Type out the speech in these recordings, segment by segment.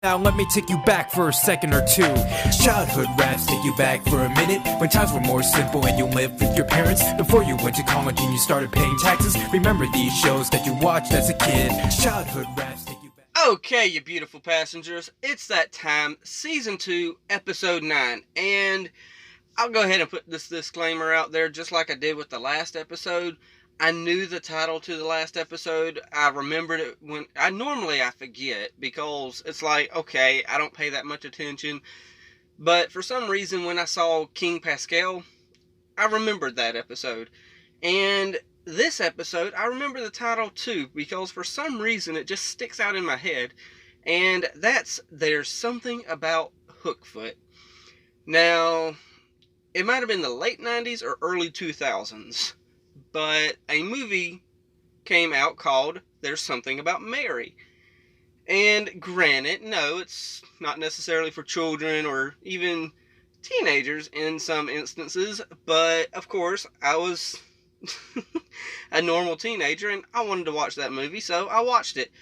Now let me take you back for a second or two. Childhood raps take you back for a minute, when times were more simple and you lived with your parents. Before you went to college and you started paying taxes. Remember these shows that you watched as a kid. Childhood raps take you back. Okay, you beautiful passengers, it's that time, Season 2, Episode 9, and I'll go ahead and put this disclaimer out there just like I did with the last episode. I knew the title to the last episode. I remembered it when I forget because it's like, okay, I don't pay that much attention. But for some reason, when I saw King Pascal, I remembered that episode. And this episode, I remember the title too because for some reason it just sticks out in my head. And that's There's Something About Hookfoot. Now, it might have been the late 90s or early 2000s. But a movie came out called There's Something About Mary. And granted, no, it's not necessarily for children or even teenagers in some instances. But, of course, I was a normal teenager and I wanted to watch that movie, so I watched it.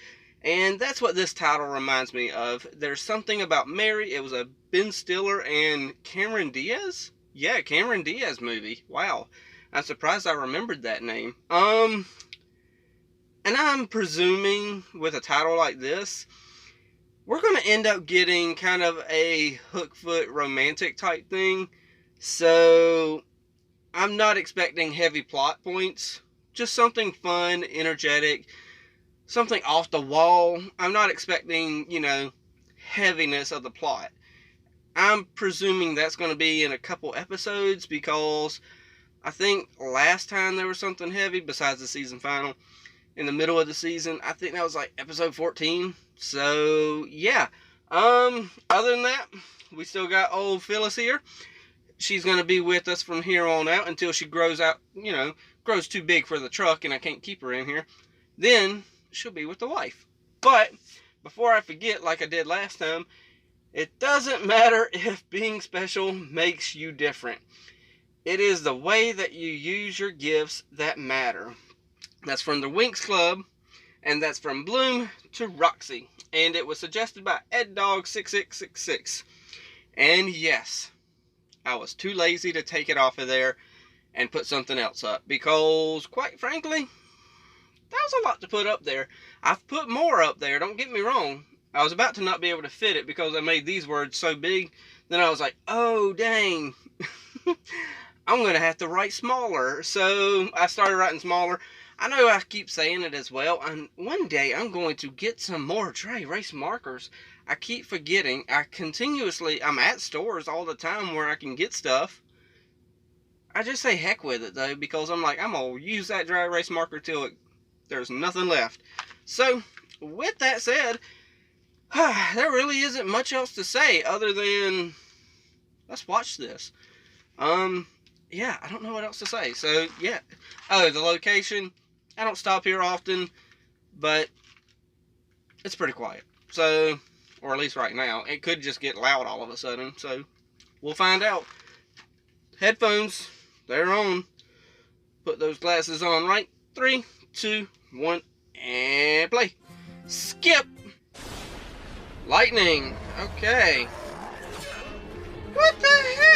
And that's what this title reminds me of. There's Something About Mary. It was a Ben Stiller and Cameron Diaz? Yeah, Cameron Diaz movie. Wow. I'm surprised I remembered that name. And I'm presuming with a title like this, we're going to end up getting kind of a Hookfoot romantic type thing. So, I'm not expecting heavy plot points. Just something fun, energetic, something off the wall. I'm not expecting, heaviness of the plot. I'm presuming that's going to be in a couple episodes because I think last time there was something heavy besides the season final in the middle of the season. I think that was like episode 14. So, yeah. Other than that, we still got old Phyllis here. She's going to be with us from here on out until she grows out, grows too big for the truck and I can't keep her in here. Then she'll be with the wife. But before I forget, like I did last time, it doesn't matter if being special makes you different. It is the way that you use your gifts that matter. That's from the Winx Club, and that's from Bloom to Roxy. And it was suggested by EdDog6666. And yes, I was too lazy to take it off of there and put something else up. Because, quite frankly, that was a lot to put up there. I've put more up there, don't get me wrong. I was about to not be able to fit it because I made these words so big. Then I was like, oh, dang. I'm going to have to write smaller. So I started writing smaller. I know I keep saying it as well. And one day I'm going to get some more dry erase markers. I keep forgetting. I'm at stores all the time where I can get stuff. I just say heck with it though. Because I'm like, I'm going to use that dry erase marker till there's nothing left. So with that said, there really isn't much else to say other than let's watch this. Yeah, I don't know what else to say. So, yeah. Oh, the location. I don't stop here often, but it's pretty quiet. So, or at least right now. It could just get loud all of a sudden. So, we'll find out. Headphones, they're on. Put those glasses on right. 3, 2, 1, and play. Skip. Lightning. Okay. What the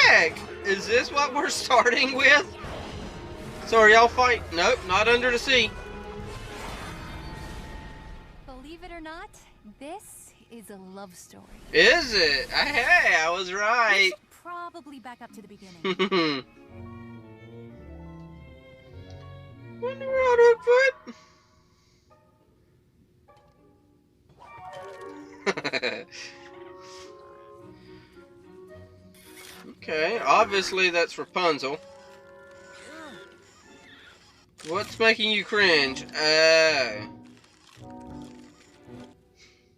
heck? Is this what we're starting with? Sorry, y'all fight. Nope, not under the sea. Believe it or not, this is a love story. Is it? Hey, I was right. We should probably back up to the beginning. Wonder what I put. Okay, obviously that's Rapunzel. What's making you cringe?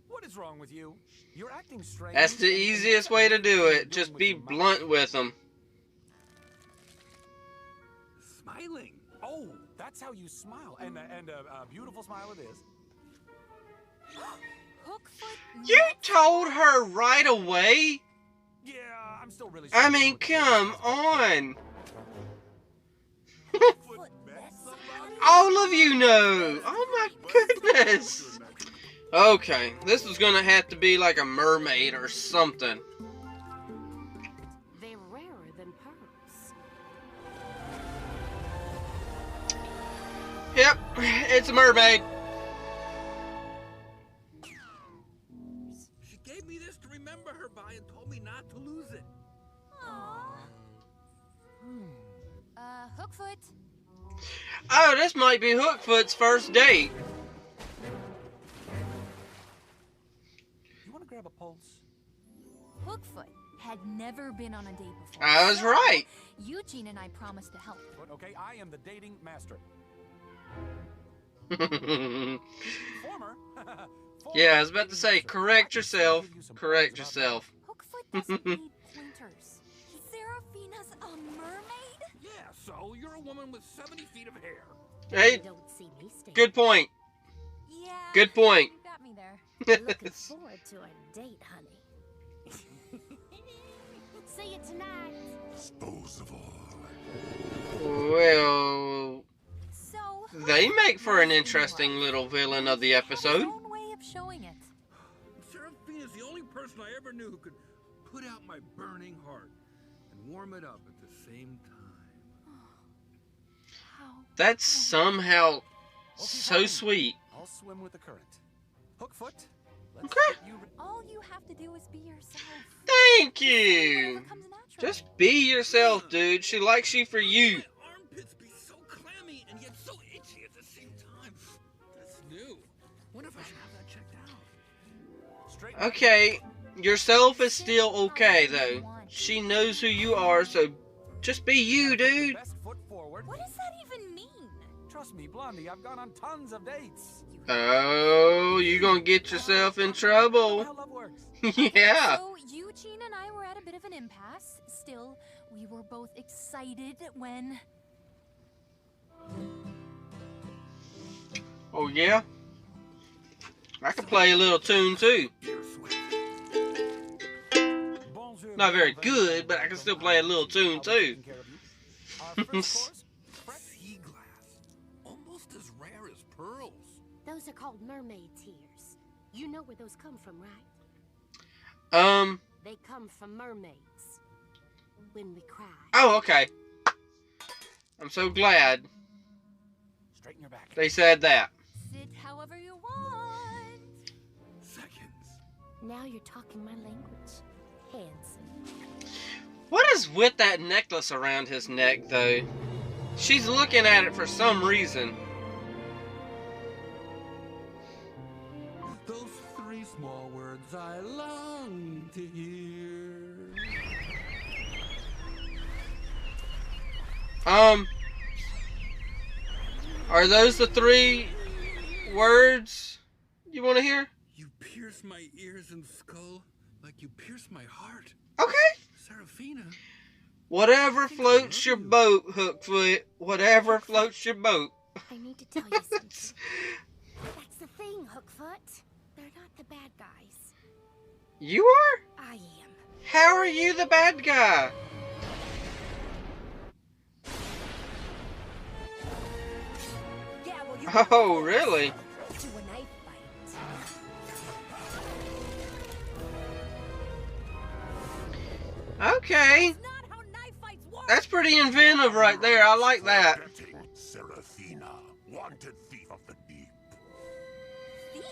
What is wrong with you? You're acting strange. That's the easiest way to do it. Just be blunt with them. Smiling. Oh, that's how you smile. And a beautiful smile it is. Hookfoot. You told her right away? Yeah, I'm still really I mean, come on. All of you know. Oh my goodness. Okay, this is gonna have to be like a mermaid or something. They're rarer than pearls. Yep, it's a mermaid. She gave me this to remember her by and told me not to lose it. Hookfoot. Oh, this might be Hookfoot's first date. You want to grab a pulse? Hookfoot had never been on a date before. I was right. Eugene and I promised to help. But okay, I am the dating master. Former. Yeah, I was about to say, correct yourself. Correct yourself. Hookfoot doesn't need pointers. Seraphina's a mermaid? Yeah, so you're a woman with 70 feet of hair. Hey, Don't see me stay. good point. Yeah. Good point. You got me there. Looking forward to our date, honey. See you tonight. Well, So they make for an interesting little villain of the his episode. own way of showing it. Seraphina's the only person I ever knew who could put out my burning heart and warm it up at the same time. How? That's somehow so fine. sweet. I'll swim with the current. Hookfoot. Let's Okay. get you All you have to do is be yourself. Thank you. Whatever comes naturally. Just be yourself, dude. She likes you for you. My armpits be so clammy and yet so itchy at the same time. That's new. Wonder if I should have that checked out. Straight Okay, yourself is still okay, though. She knows who you are, so just be you, dude. best foot forward. What does that even mean? Trust me, Blondie, I've gone on tons of dates. Oh, you gonna get yourself in How trouble. love works. Yeah. So Eugene and I were at a bit of an impasse. Still, we were both excited when... Oh, yeah? I can play a little tune, too. Not very good, but I can still play a little tune, too. Sea glass. Almost as rare as pearls. Those are called mermaid tears. You know where those come from, right? They come from mermaids. When we cry. Oh, okay. I'm so glad Straighten your back. they said that. Sit however you want. Seconds. Now you're talking my language. Handsome. What is with that necklace around his neck, though? She's looking at it for some reason. Those three small words I long to hear. Are those the three words you want to hear? You pierce my ears and skull like you pierce my heart. Okay. Seraphina. Whatever floats your boat, Hookfoot. Whatever floats your boat. I need to tell you something. That's the thing, Hookfoot. They're not the bad guys. You are? I am. How are you the bad guy? Yeah, well, you Oh, really? to a knife fight. Okay. Not how knife fights work. That's pretty inventive right there. I like that. Seraphina, wanted thief of the deep. Thief.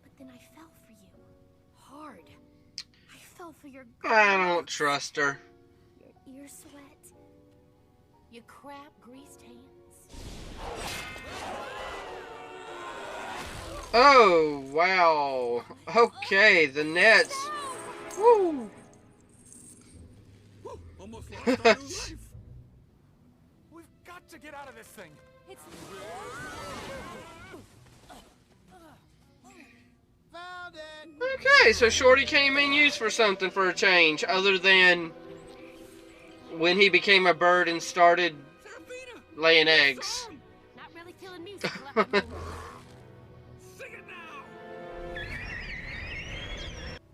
But then I fell for you. Hard. I fell for your I don't trust her. Your ear sweat. Your crab greased hands. Oh, wow. Okay, the nets. Woo. Whew, almost lost our new life. We've got to get out of this thing. It's Found it. Okay, so Shorty came in used for something for a change, other than when he became a bird and started Seraphina. laying eggs. Song. Not really feeling musical after Sing it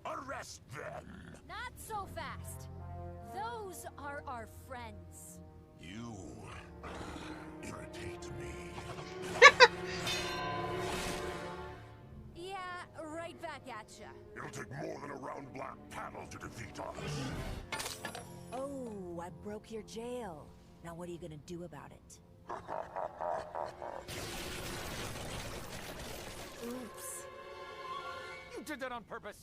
now. Arrest them. not so fast. Those are our friends. You irritate me. ya. It'll take more than a round black paddle to defeat us. Oh, I broke your jail. Now what are you gonna do about it? Oops. You did that on purpose.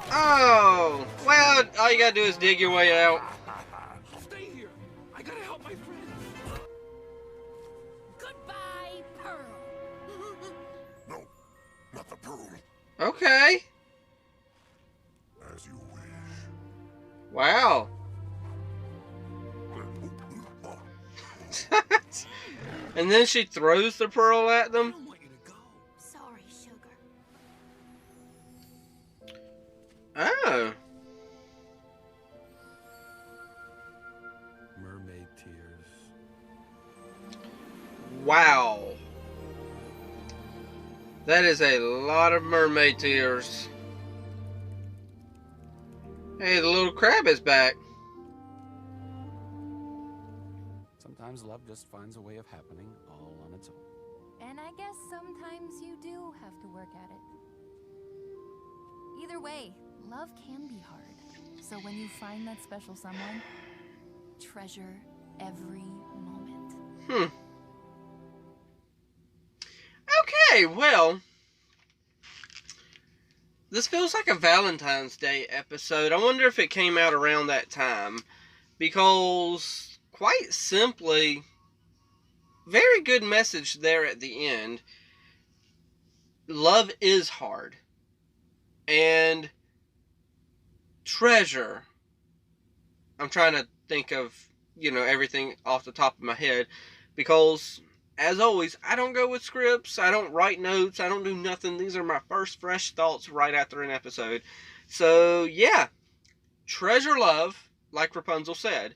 Oh, well, all you gotta do is dig your way out. Stay here. I gotta help my friend. Goodbye, Pearl. No, not the pearl. Okay. As you wish. Wow. And then she throws the pearl at I them. don't want you to go. Sorry, sugar. Oh. Mermaid tears. Wow. That is a lot of mermaid tears. Hey, the little crab is back. Sometimes love just finds a way of happening all on its own. And I guess sometimes you do have to work at it. Either way, love can be hard. So when you find that special someone, treasure every moment. Okay, well, this feels like a Valentine's Day episode. I wonder if it came out around that time. Because, quite simply, very good message there at the end. Love is hard. And treasure. I'm trying to think of, everything off the top of my head. Because, as always, I don't go with scripts. I don't write notes. I don't do nothing. These are my first fresh thoughts right after an episode. So, yeah. Treasure love, like Rapunzel said.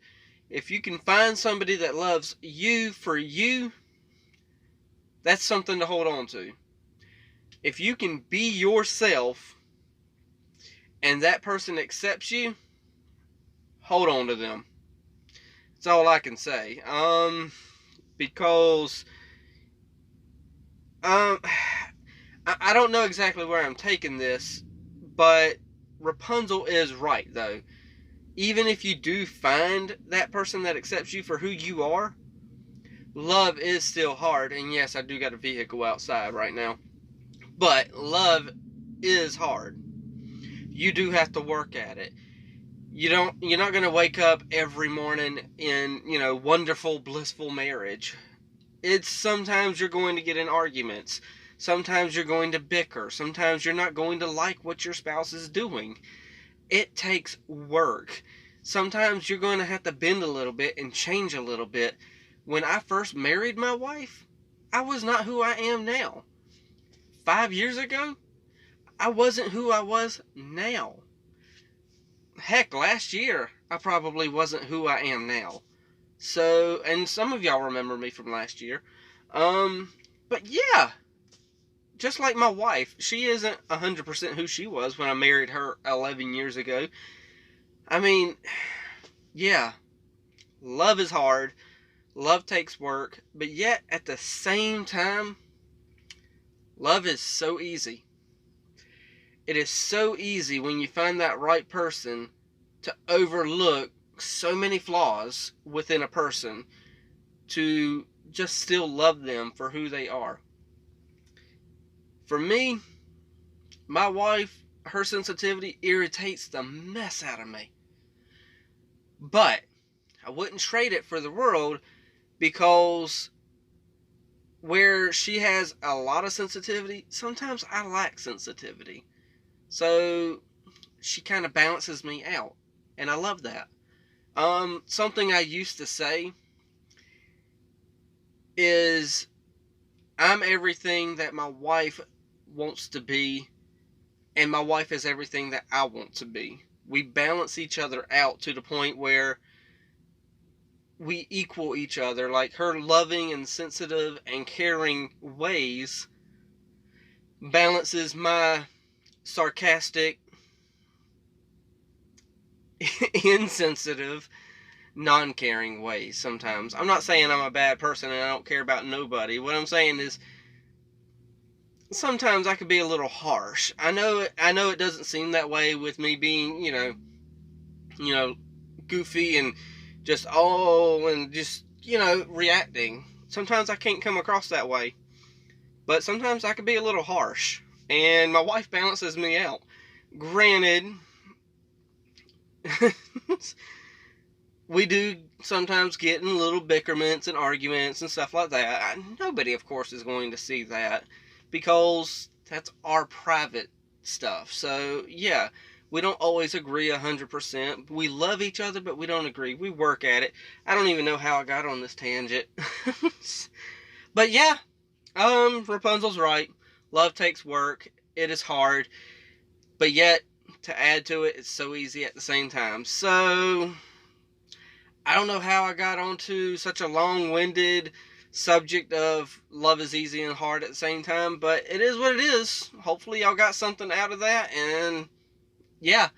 If you can find somebody that loves you for you, that's something to hold on to. If you can be yourself and that person accepts you, hold on to them. That's all I can say. Because I don't know exactly where I'm taking this, but Rapunzel is right, though. Even if you do find that person that accepts you for who you are, love is still hard. And yes, I do got a vehicle outside right now. But love is hard. You do have to work at it. You're not going to wake up every morning in, wonderful, blissful marriage. It's sometimes you're going to get in arguments. Sometimes you're going to bicker. Sometimes you're not going to like what your spouse is doing. It takes work. Sometimes you're going to have to bend a little bit and change a little bit. When I first married my wife, I was not who I am now. 5 years ago, I wasn't who I was now. Heck, last year, I probably wasn't who I am now. So, and some of y'all remember me from last year. But yeah, just like my wife, she isn't 100% who she was when I married her 11 years ago. I mean, yeah, love is hard. Love takes work. But yet, at the same time, love is so easy. It is so easy when you find that right person to overlook so many flaws within a person to just still love them for who they are. For me, my wife, her sensitivity irritates the mess out of me. But I wouldn't trade it for the world, because where she has a lot of sensitivity, sometimes I lack sensitivity. So she kind of balances me out. And I love that. Something I used to say is, I'm everything that my wife wants to be, and my wife is everything that I want to be. We balance each other out to the point where we equal each other. Like, her loving and sensitive and caring ways balances my sarcastic, insensitive, non-caring ways sometimes. I'm not saying I'm a bad person and I don't care about nobody. What I'm saying is, sometimes I could be a little harsh. I know it doesn't seem that way with me being, goofy and just reacting. Sometimes I can't come across that way. But sometimes I could be a little harsh. And my wife balances me out. Granted, we do sometimes get in little bickerments and arguments and stuff like that. Nobody, of course, is going to see that because that's our private stuff. So, yeah, we don't always agree 100%. We love each other, but we don't agree. We work at it. I don't even know how I got on this tangent. But, yeah, Rapunzel's right. Love takes work. It is hard. But yet, to add to it, it's so easy at the same time. So, I don't know how I got onto such a long-winded subject of love is easy and hard at the same time, but it is what it is. Hopefully y'all got something out of that, and yeah,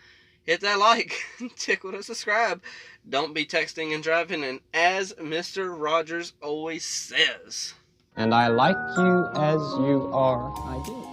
hit that like, tickle to subscribe. Don't be texting and driving, and as Mr. Rogers always says, and I like you as you are, I do.